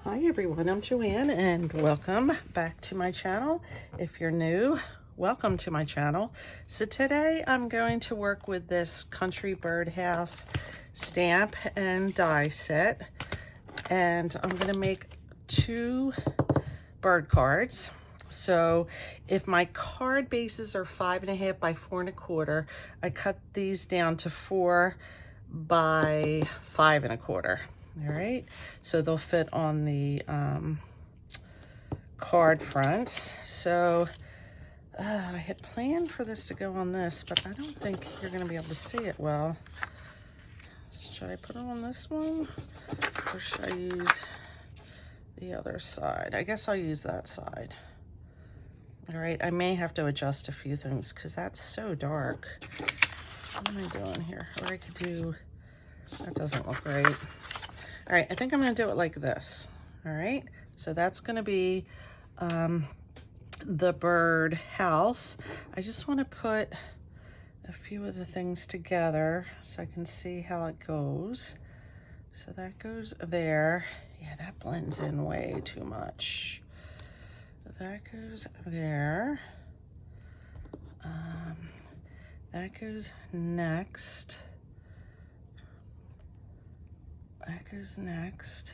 Hi everyone, I'm Joanne and welcome back to my channel. If you're new, welcome to my channel. So today I'm going to work with this Country Birdhouse stamp and die set, and I'm going to make 2 bird cards. So if my card bases are 5.5 by 4 1/4, I cut these down to 4 by 5 1/4. All right, so they'll fit on the card fronts. So I had planned for this to go on this, but I don't think you're going to be able to see it well. Should I put it on this one, or should I use the other side? I guess I'll use that side. All right, I may have to adjust a few things because that's so dark. What am I doing here? Or I could do, that doesn't look right. All right, I think I'm going to do it like this. All right, so that's going to be the bird house. I just want to put a few of the things together so I can see how it goes. So that goes there. Yeah, that blends in way too much. That goes there. That goes next. That goes next.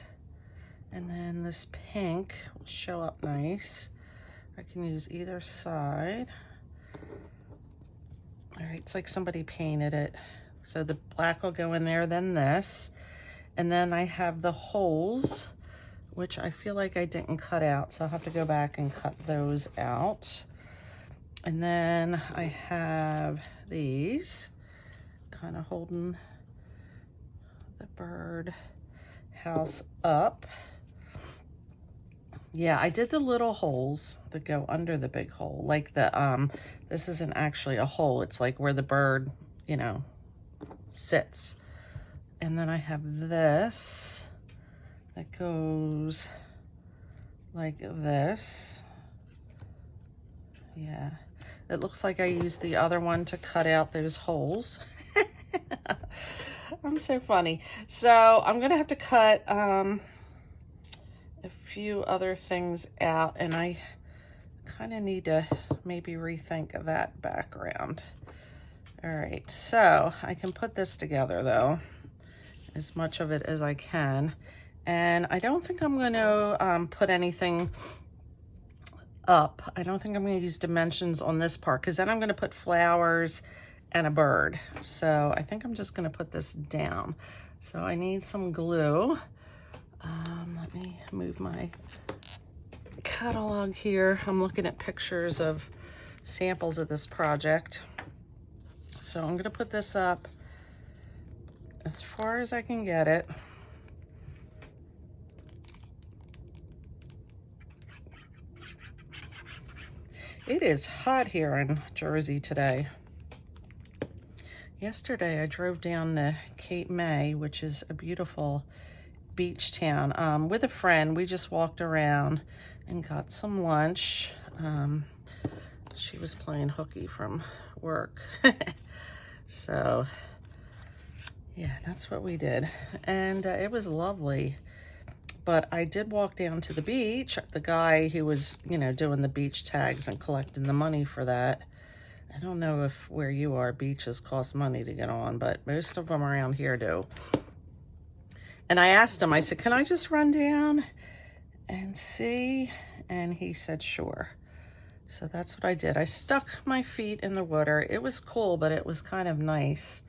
And then this pink will show up nice. I can use either side. All right, it's like somebody painted it. So the black will go in there, then this. And then I have the holes, which I feel like I didn't cut out, so I'll have to go back and cut those out. And then I have these kind of holding the bird house up. Yeah, I did the little holes that go under the big hole, like the this isn't actually a hole, it's like where the bird, you know, sits. And then I have this that goes like this. Yeah, it looks like I used the other one to cut out those holes. I'm so funny. So I'm gonna have to cut a few other things out, and I kind of need to maybe rethink that background. All right, so I can put this together though, as much of it as I can. And I don't think I'm going to put anything up. I don't think I'm going to use dimensions on this part, because then I'm going to put flowers and a bird. So I think I'm just going to put this down. So I need some glue. Let me move my catalog here. I'm looking at pictures of samples of this project. So I'm going to put this up as far as I can get it. It is hot here in Jersey today. Yesterday I drove down to Cape May, which is a beautiful beach town, with a friend. We just walked around and got some lunch. She was playing hooky from work. So yeah, that's what we did. And it was lovely. But I did walk down to the beach. The guy who was, you know, doing the beach tags and collecting the money for that. I don't know if where you are, beaches cost money to get on, but most of them around here do. And I asked him, I said, can I just run down and see? And he said, sure. So that's what I did. I stuck my feet in the water. It was cool, but it was kind of nice.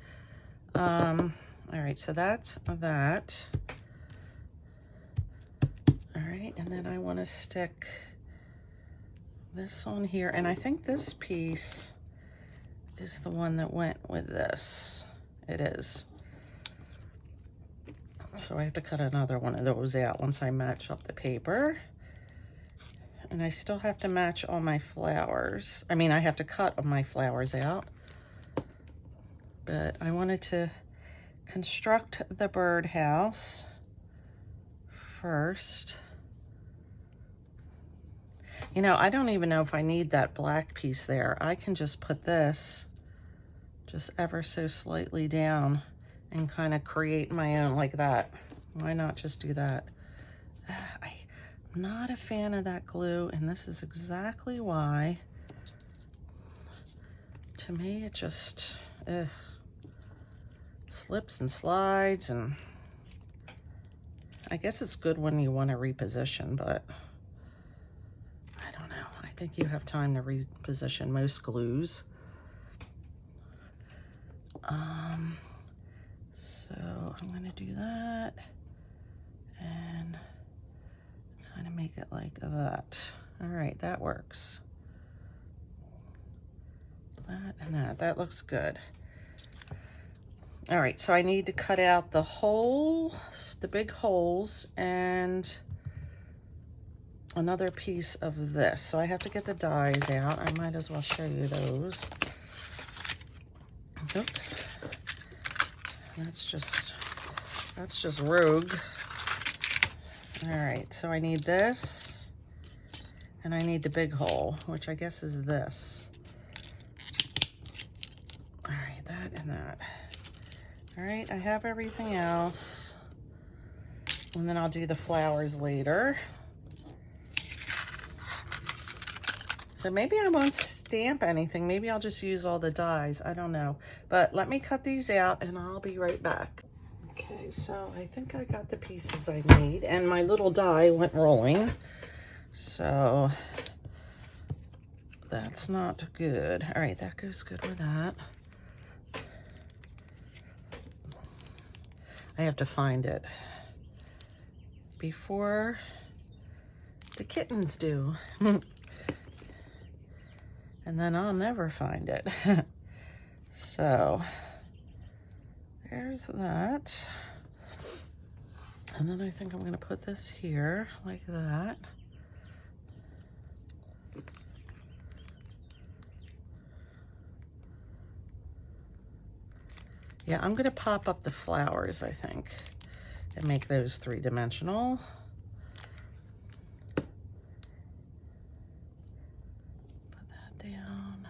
All right, so that's that. All right, and then I want to stick this on here. And I think this piece is the one that went with this. It is. So I have to cut another one of those out once I match up the paper. And I still have to match all my flowers. I mean, I have to cut all my flowers out. But I wanted to construct the birdhouse first. You know, I don't even know if I need that black piece there. I can just put this just ever so slightly down and kind of create my own like that. Why not just do that? I Not a fan of that glue, and this is exactly why. To me, it just slips and slides, and I guess it's good when you want to reposition, but I don't know. I think you have time to reposition most glues. So I'm going to do that and kind of make it like that. All right, that works. That and that. That looks good. All right, so I need to cut out the holes, the big holes, and another piece of this. So I have to get the dies out. I might as well show you those. Oops. That's just rogue. All right, so I need this, and I need the big hole, which I guess is this. All right, that and that. All right, I have everything else, and then I'll do the flowers later. So maybe I won't stamp anything. Maybe I'll just use all the dies. I don't know. But let me cut these out and I'll be right back. Okay, so I think I got the pieces I need, and my little die went rolling. So that's not good. All right, that goes good with that. I have to find it before the kittens do. And then I'll never find it. So there's that. And then I think I'm going to put this here like that. Yeah, I'm going to pop up the flowers, I think, and make those three-dimensional. Down.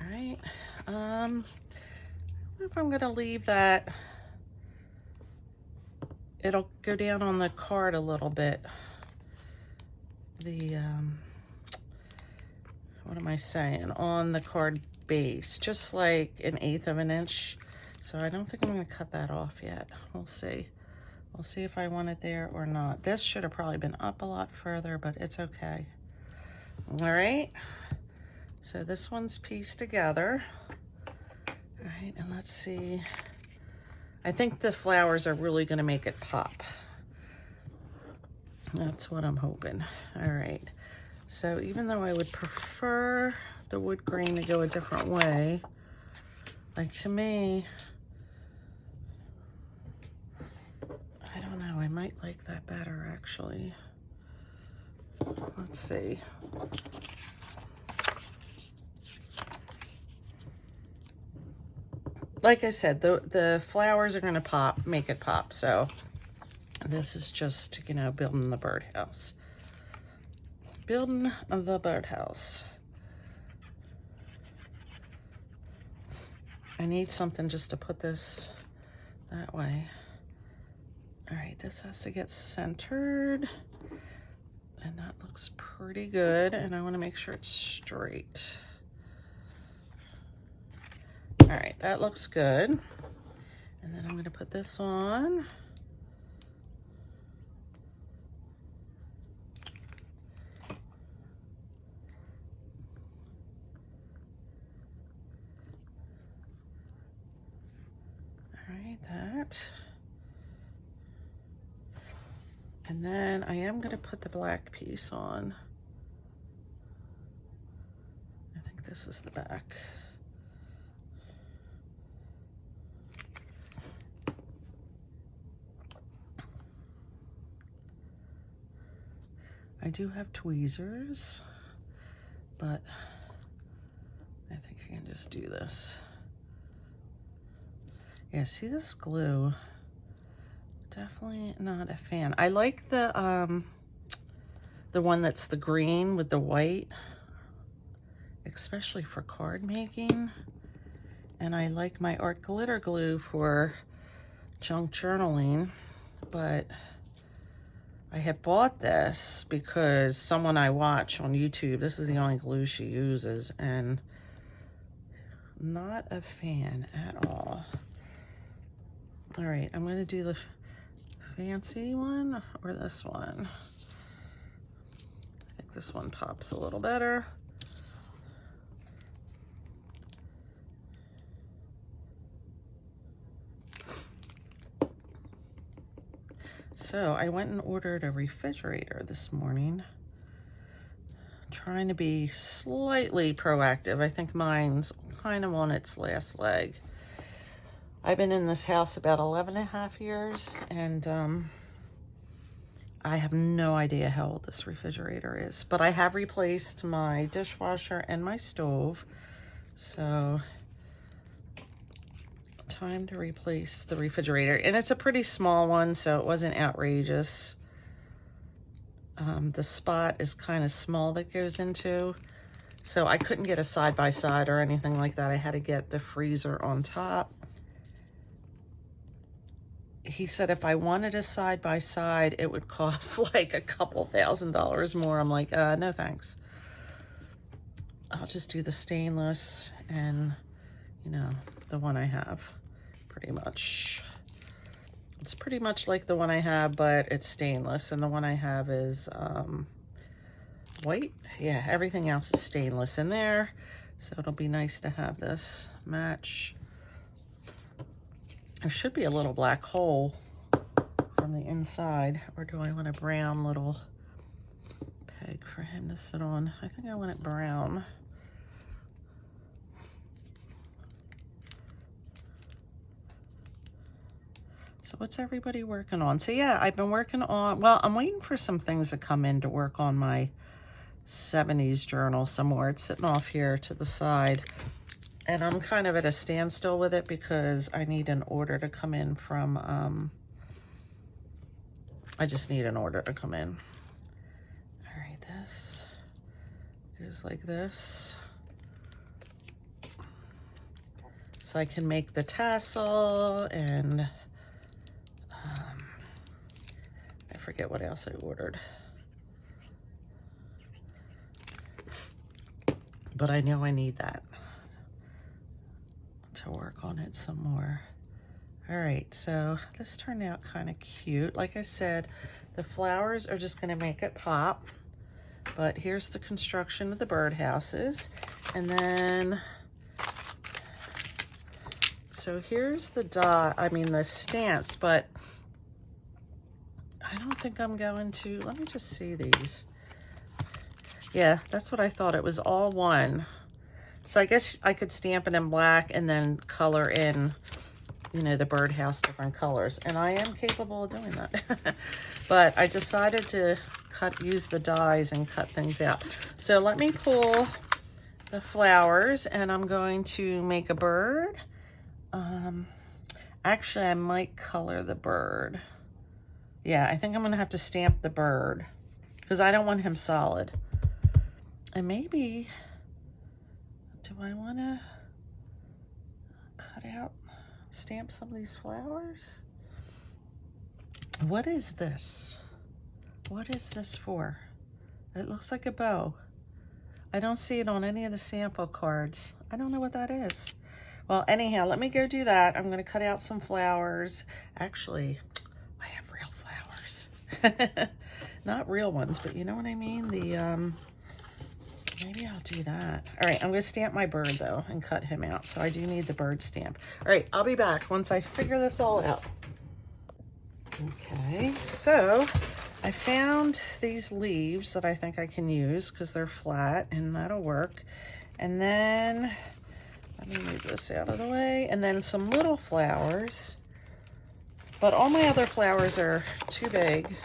All right. I don't know if I'm going to leave that. It'll go down on the card a little bit. The, what am I saying? On the card base, just like 1/8 of an inch. So I don't think I'm going to cut that off yet. We'll see. We'll see if I want it there or not. This should have probably been up a lot further, but it's okay. All right. So this one's pieced together. All right, and let's see. I think the flowers are really going to make it pop. That's what I'm hoping. All right. So even though I would prefer the wood grain to go a different way, like to me, I don't know, I might like that better actually. Let's see. Like I said, the flowers are going to pop, make it pop. So this is just, you know, building the birdhouse. Building the birdhouse. I need something just to put this that way. All right, this has to get centered. And that looks pretty good. And I want to make sure it's straight. All right, that looks good. And then I'm going to put this on. All right, that. And then I am going to put the black piece on. I think this is the back. I do have tweezers, but I think I can just do this. Yeah, see this glue? Definitely not a fan. I like the one that's the green with the white, especially for card making. And I like my art glitter glue for junk journaling, but I had bought this because someone I watch on YouTube, this is the only glue she uses, and not a fan at all. All right, I'm gonna do the fancy one or this one. I think this one pops a little better. So I went and ordered a refrigerator this morning, trying to be slightly proactive. I think mine's kind of on its last leg. I've been in this house about 11.5 years, and I have no idea how old this refrigerator is, but I have replaced my dishwasher and my stove, so time to replace the refrigerator. And it's a pretty small one, so it wasn't outrageous. The spot is kind of small that goes into, so I couldn't get a side-by-side or anything like that. I had to get the freezer on top. He said if I wanted a side-by-side, it would cost like a couple $1,000s more. I'm like, no thanks. I'll just do the stainless and, you know, the one I have, pretty much. It's pretty much like the one I have, but it's stainless, and the one I have is white. Yeah, everything else is stainless in there, so it'll be nice to have this match. There should be a little black hole from the inside, or do I want a brown little peg for him to sit on? I think I want it brown. So what's everybody working on? So yeah, I've been working on, well, I'm waiting for some things to come in to work on my 70s journal some more. It's sitting off here to the side, and I'm kind of at a standstill with it because I need an order to come in from, I just need an order to come in. All right, this goes like this. So I can make the tassel, and I forget what else I ordered. But I know I need that to work on it some more. All right, so this turned out kind of cute. Like I said, the flowers are just gonna make it pop, but here's the construction of the birdhouses. And then, so here's the the stamps, but I don't think I'm going to, let me just see these. Yeah, that's what I thought. It was all one. So I guess I could stamp it in black and then color in, you know, the birdhouse different colors. And I am capable of doing that. But I decided to use the dies and cut things out. So let me pull the flowers, and I'm going to make a bird. Actually, I might color the bird. Yeah, I think I'm gonna have to stamp the bird because I don't want him solid. And maybe, do I wanna cut out, stamp some of these flowers? What is this? What is this for? It looks like a bow. I don't see it on any of the sample cards. I don't know what that is. Well, anyhow, let me go do that. I'm gonna cut out some flowers. Actually, I have real flowers. Not real ones, but you know what I mean? Maybe I'll do that. All right, I'm gonna stamp my bird though and cut him out. So I do need the bird stamp. All right, I'll be back once I figure this all out. Okay, so I found these leaves that I think I can use because they're flat and that'll work. And then, let me move this out of the way. And then some little flowers, but all my other flowers are too big,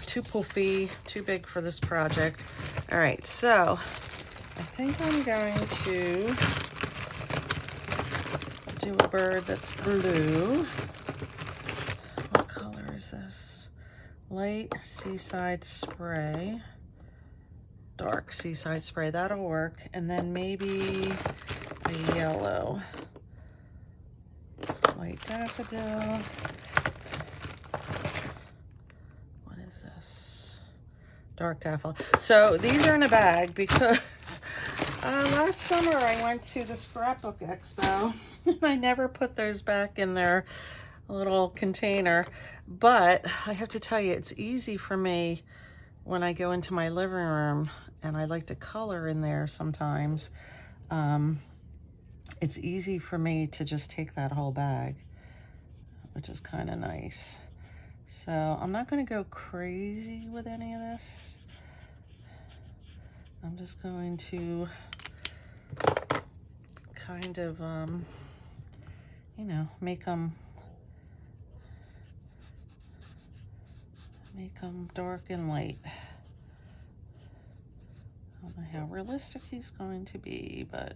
too poofy, too big for this project. All right, so I think I'm going to do a bird that's blue. What color is this? Light Seaside Spray. Dark Seaside Spray, that'll work. And then maybe a yellow. Light Daffodil. dark taffel. So these are in a bag because last summer I went to the scrapbook expo and I never put those back in their little container. But I have to tell you, it's easy for me when I go into my living room and I like to color in there sometimes. It's easy for me to just take that whole bag, which is kind of nice. So I'm not going to go crazy with any of this. I'm just going to kind of, you know, make them dark and light. I don't know how realistic he's going to be, but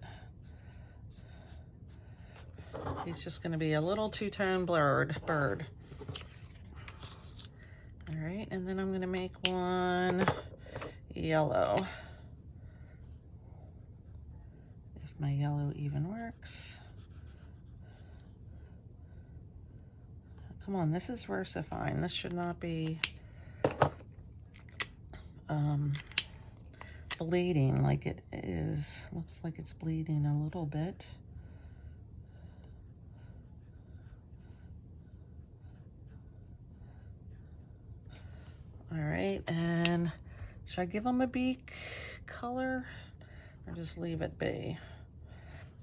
he's just going to be a little two-tone bird. All right, and then I'm going to make one yellow. If my yellow even works. Come on, this is VersaFine. This should not be bleeding like it is. Looks like it's bleeding a little bit. All right, and should I give them a beak color or just leave it be?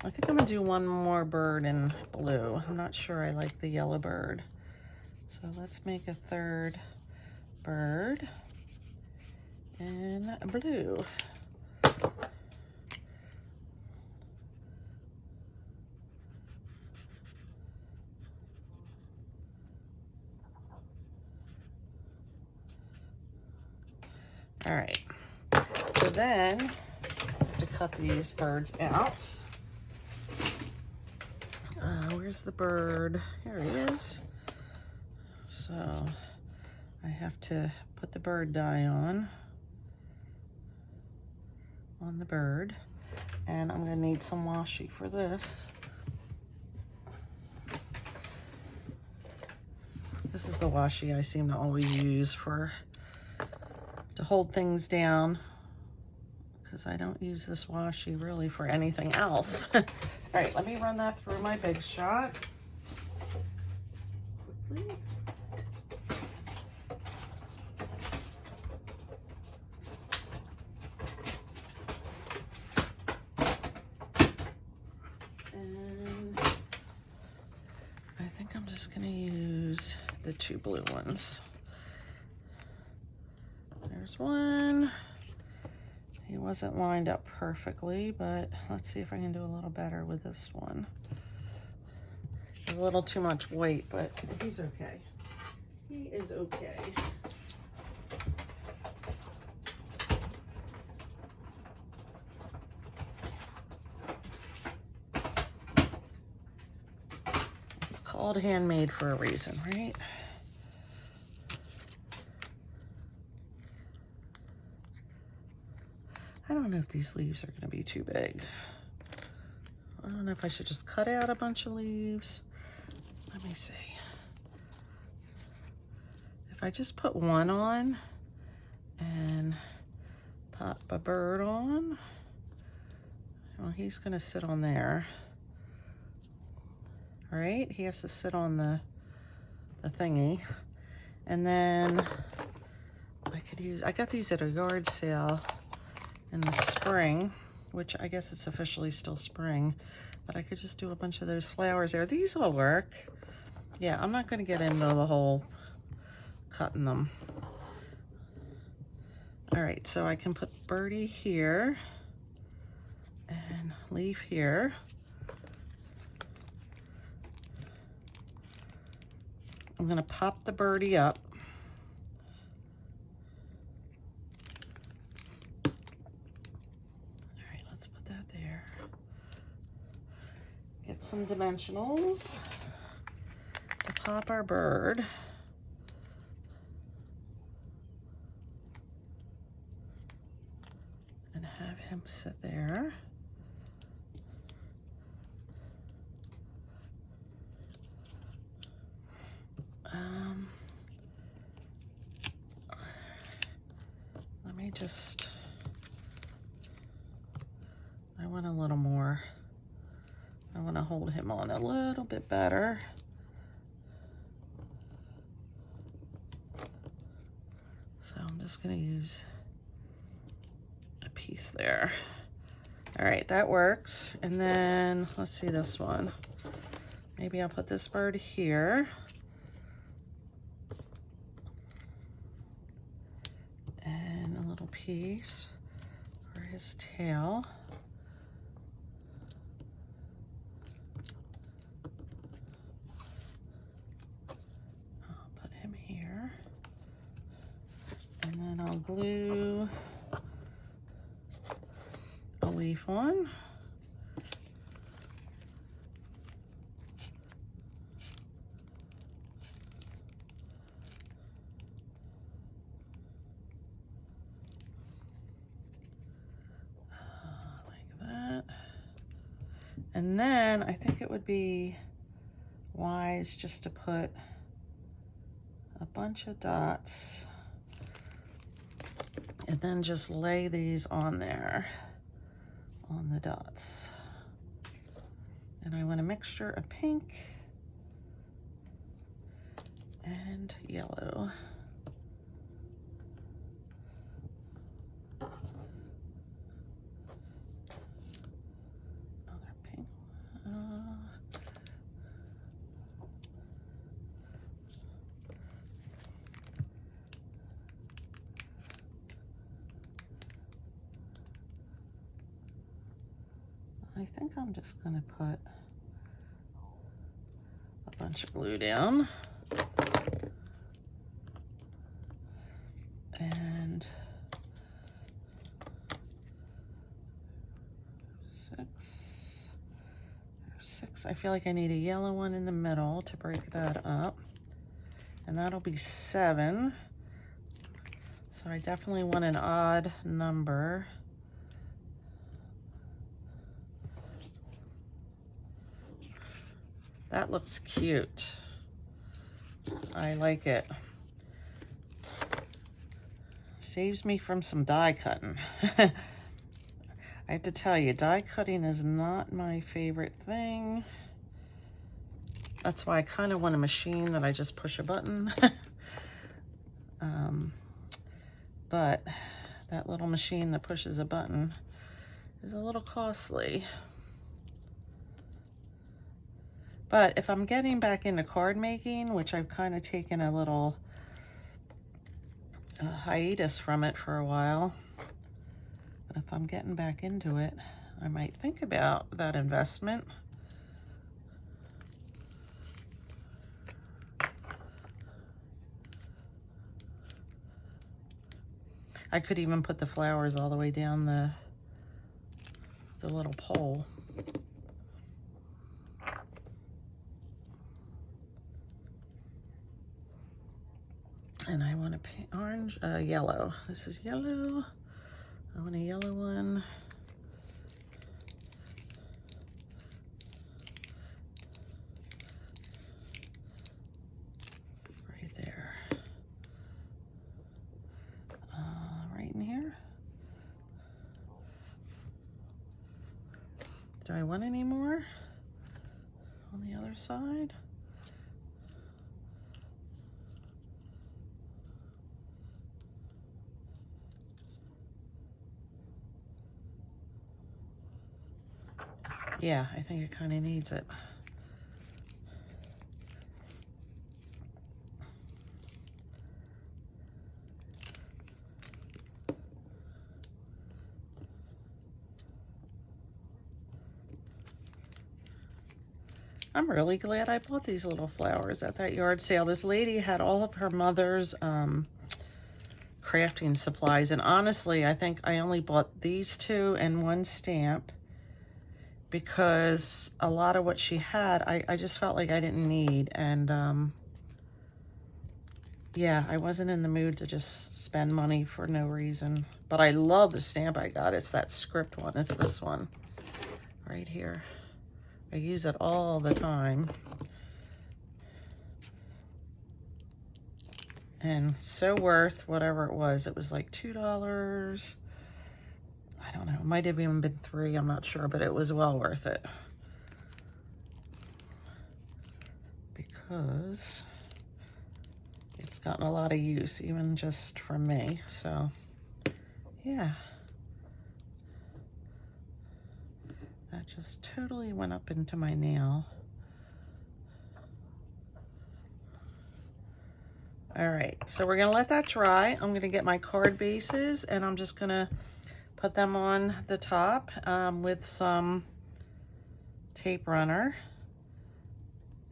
I think I'm gonna do one more bird in blue. I'm not sure I like the yellow bird. So let's make a third bird in blue. All right, so then I have to cut these birds out. Where's the bird? Here he is. So I have to put the bird dye on the bird, and I'm gonna need some washi for this. This is the washi I seem to always use to hold things down, because I don't use this washi really for anything else. All right, let me run that through my Big Shot quickly. And I think I'm just gonna use the two blue ones. There's one. He wasn't lined up perfectly, but let's see if I can do a little better with this one. There's a little too much weight, but he's okay. He is okay. It's called handmade for a reason, right? I don't know if these leaves are going to be too big. I don't know if I should just cut out a bunch of leaves. Let me see. If I just put one on and pop a bird on, well, he's going to sit on there. All right, he has to sit on the thingy. And then I got these at a yard sale in the spring, which I guess it's officially still spring, but I could just do a bunch of those flowers there. These all work. Yeah, I'm not going to get into the whole cutting them. All right, so I can put birdie here and leaf here. I'm going to pop the birdie up. Get some dimensionals to pop our bird. And have him sit there. Let want a little more. I want to hold him on a little bit better. So I'm just going to use a piece there. All right, that works. And then let's see this one. Maybe I'll put this bird here. And a little piece for his tail. I'll put him here. And then I'll glue a leaf on. And then I think it would be wise just to put a bunch of dots and then just lay these on there, on the dots. And I want a mixture of pink and yellow. I think I'm just going to put a bunch of glue down. And 6. I feel like I need a yellow one in the middle to break that up. And that'll be 7. So I definitely want an odd number. That looks cute. I like it. Saves me from some die cutting. I have to tell you, die cutting is not my favorite thing. That's why I kind of want a machine that I just push a button. But that little machine that pushes a button is a little costly. But if I'm getting back into card making, which I've kind of taken a little hiatus from it for a while, but if I'm getting back into it, I might think about that investment. I could even put the flowers all the way down the little pole. And I want to paint orange, yellow. This is yellow. I want a yellow one. Right there. Right in here. Do I want any more on the other side? Yeah, I think it kind of needs it. I'm really glad I bought these little flowers at that yard sale. This lady had all of her mother's crafting supplies, and honestly, I think I only bought these 2 and 1 stamp, because a lot of what she had, I just felt like I didn't need. And yeah, I wasn't in the mood to just spend money for no reason. But I love the stamp I got. It's that script one. It's this one right here. I use it all the time. And so worth whatever it was. It was like $2. I don't know, it might have even been $3, I'm not sure, but it was well worth it. Because it's gotten a lot of use, even just from me. So, yeah. That just totally went up into my nail. All right, so we're gonna let that dry. I'm gonna get my card bases and I'm just gonna put them on the top with some tape runner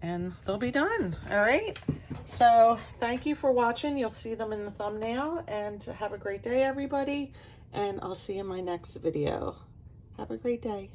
and they'll be done. All right, so thank you for watching. You'll see them in the thumbnail, and have a great day, everybody, and I'll see you in my next video. Have a great day.